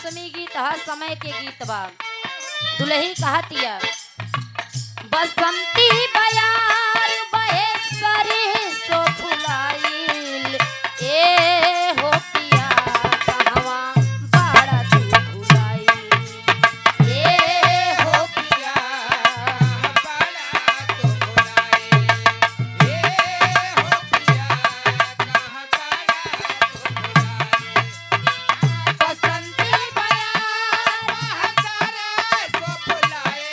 मौसमी गीत हर समय के गीत बा। दुल्ही कहतिया बसंती बयार बहे सरिसो फुलाइल ए हो पिया कहवा बाड़ा तू भुलाइल ए हो पिया बाड़ा तो भुलाए ए हो पिया कहाँ बाड़ा तो भुलाए बसंती बयार सारे सो फुलाए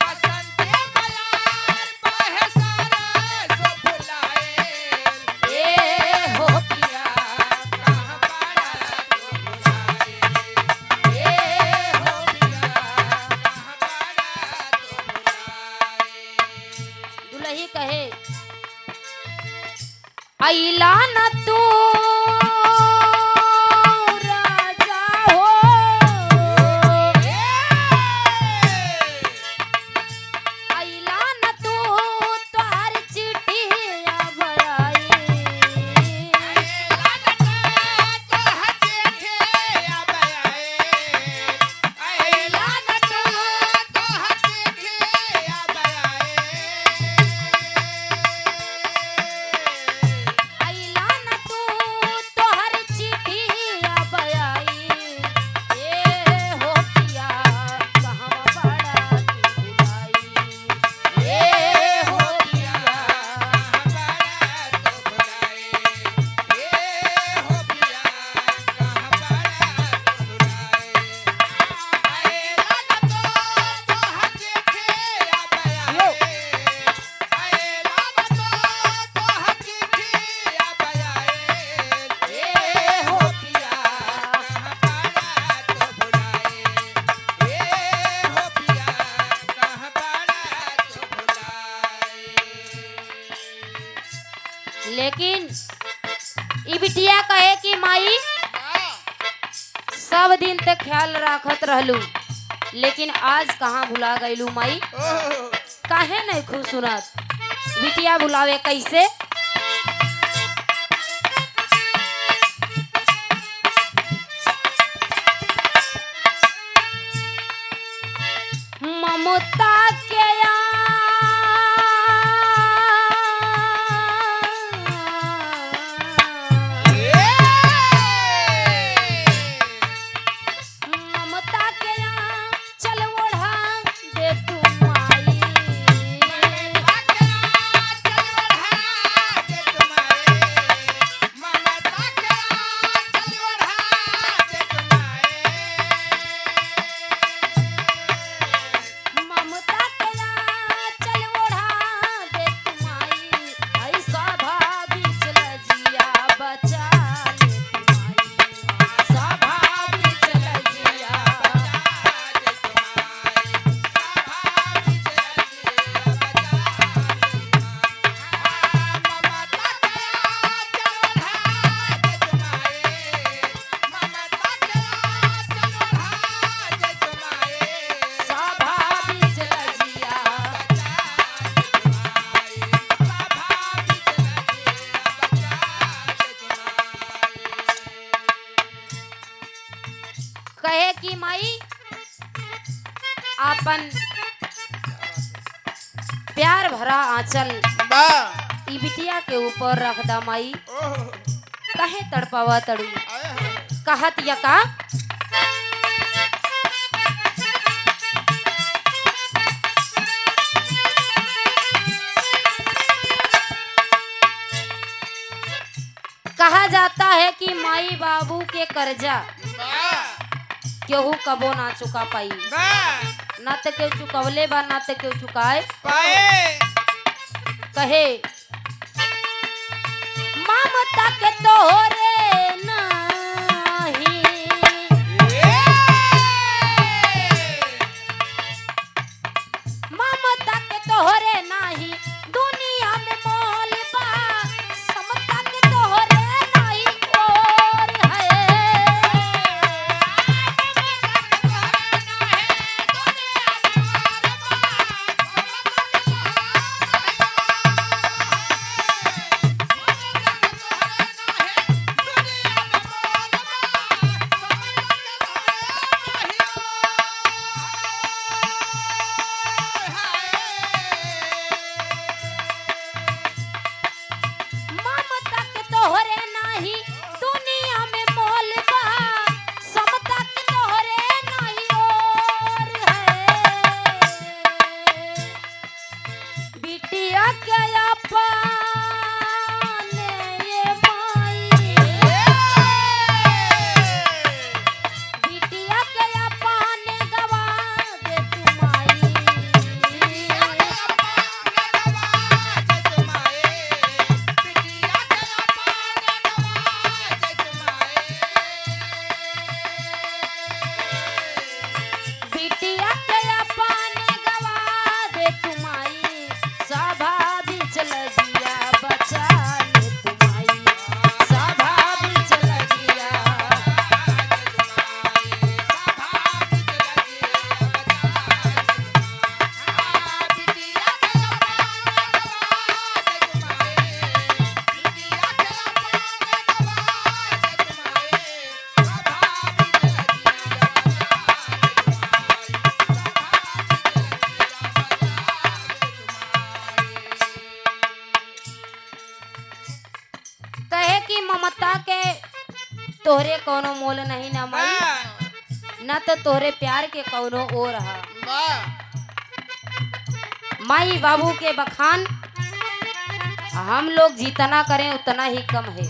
बसंती बयार बहे सारे सो फुलाए ए हो पिया कहाँ बाड़ा तो भुलाए ए हो पिया कहाँ बाड़ा तो भुलाए दुल्ही कहे अइला न तू राजा हो अइला न तू तोहर चिट्ठिया भराई अइला न तू तोहर चिट्ठिया भराई ए हो पिया कहवा बाड़ा तू भुलाई ए हो पिया ए हो पिया लेकिन ई बिटिया कहे कि माई सब दिन तक ख्याल राखत रहलू लेकिन आज कहाँ भुला गईलू माई काहे नहीं खुश सुनत बिटिया भुलावे कैसे ममता के ममता के चल ओढ़ा दे तू माई ममता के चल ओढ़ा दे तू माई ऐसा भाभी चल जिया बचा ले तू माई सभाभी चल जिया सभाभी चल जिया कहे कि माई आपन प्यार भरा आंचल ई बिटिया के ऊपर रख दा माई कहे तड़पावा तड़ू कहत या का कहा जाता है कि माई बाबू के कर्जा केहू कबो ना चुका पाई ना तो केहू चुकवले बा ना तो केहू चुकाए कहे ममता के तोहरे नाही ममता के तोहरे नाही दुनिया में मोल बा समता के तोहरे नाही और है तोहरे कोनो मोल नहीं ना माई ना तो तोहरे प्यार के कौनो और रहा। माई बाबू के बखान हम लोग जितना करें उतना ही कम है।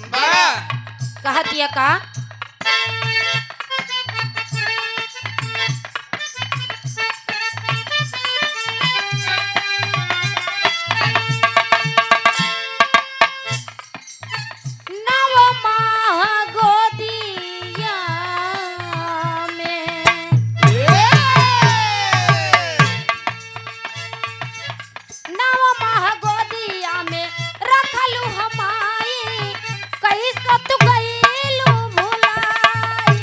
कहत ये का नव माह गोदिया में नव माह गोदिया में रखलू हमाई कहीं सत गईलू भुलाई।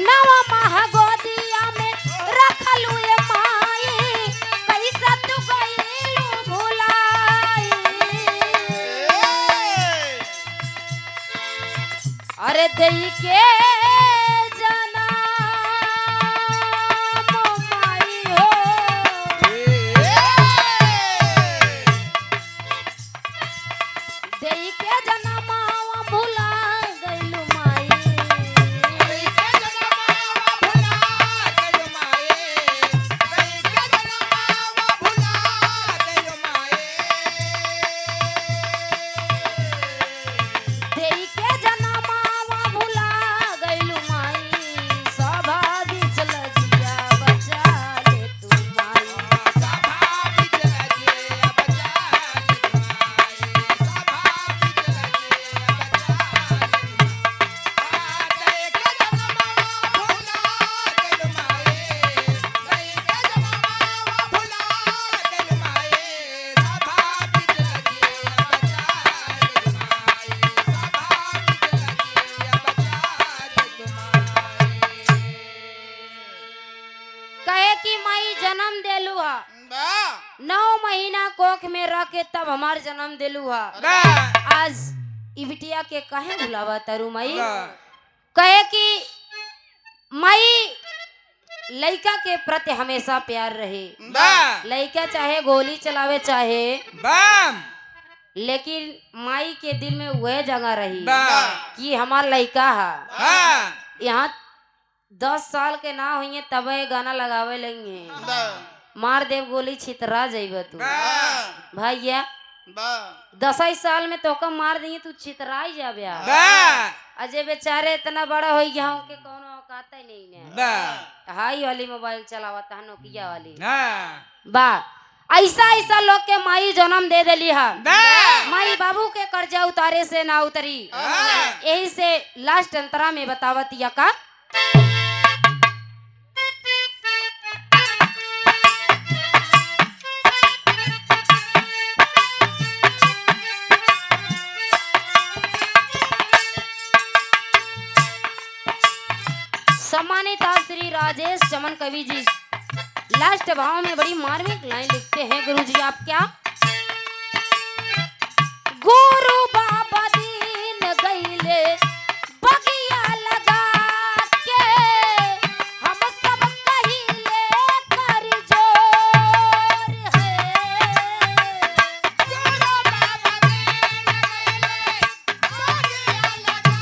नव माह गोदिया में रखलू ये माई कहीं सत गईलू भुलाई। अरे दई के जनम माई हो दई के जनम भुला गईलू माई। देई के जनमावा भुला गईलू माई सभा बीच लजिया बचा ले तू माई। कहे कि माई जन्म देलू हा 9 महीना कोख में रह के तब हमार जन्म देलू हा। आज ई बिटिया के काहे भुलावा तारू माई। कहे कि माई लइका के प्रति हमेशा प्यार रहे। लइका चाहे गोली चलावे चाहे लेकिन माई के दिल में वह जगह रही कि हमार लइका हा। यहाँ 10 साल के ना हुई तब ये गाना लगावे लेंगे मार देव गोली छितरा जाइब तू भैया 10 साल में तो मार दिए तू छितराई जाबे। अजय बेचारे इतना बड़ा हो गया हूँ कि कोनो औकात ही नहीं ने हाई वाली मोबाइल चलावता है नोकिया वाली बा। ऐसा ऐसा लोग के माई जन्म दे देली हा। माई बाबू के कर्जा उतारे से ना उतरी। यही से लास्ट अंतरा में बतावत या का सम्मानित श्री राजेश चमन कवि जी लास्ट भाव में बड़ी मार्मिक लाइन लिखते हैं। गुरुजी आप क्या गुरु बाबा दीन गईले बगिया लगा के हम सब कहिले कर जोर है। गुरु बाबा दीन गईले बगिया लगा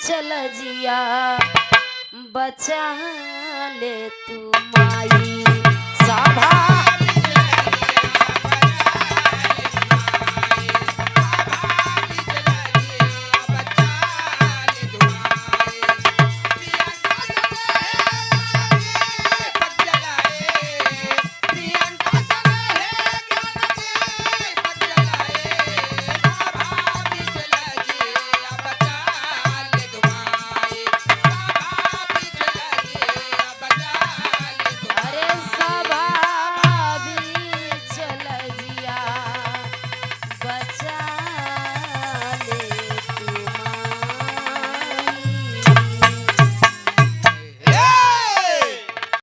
चल जिया बचा ले तू माई सभा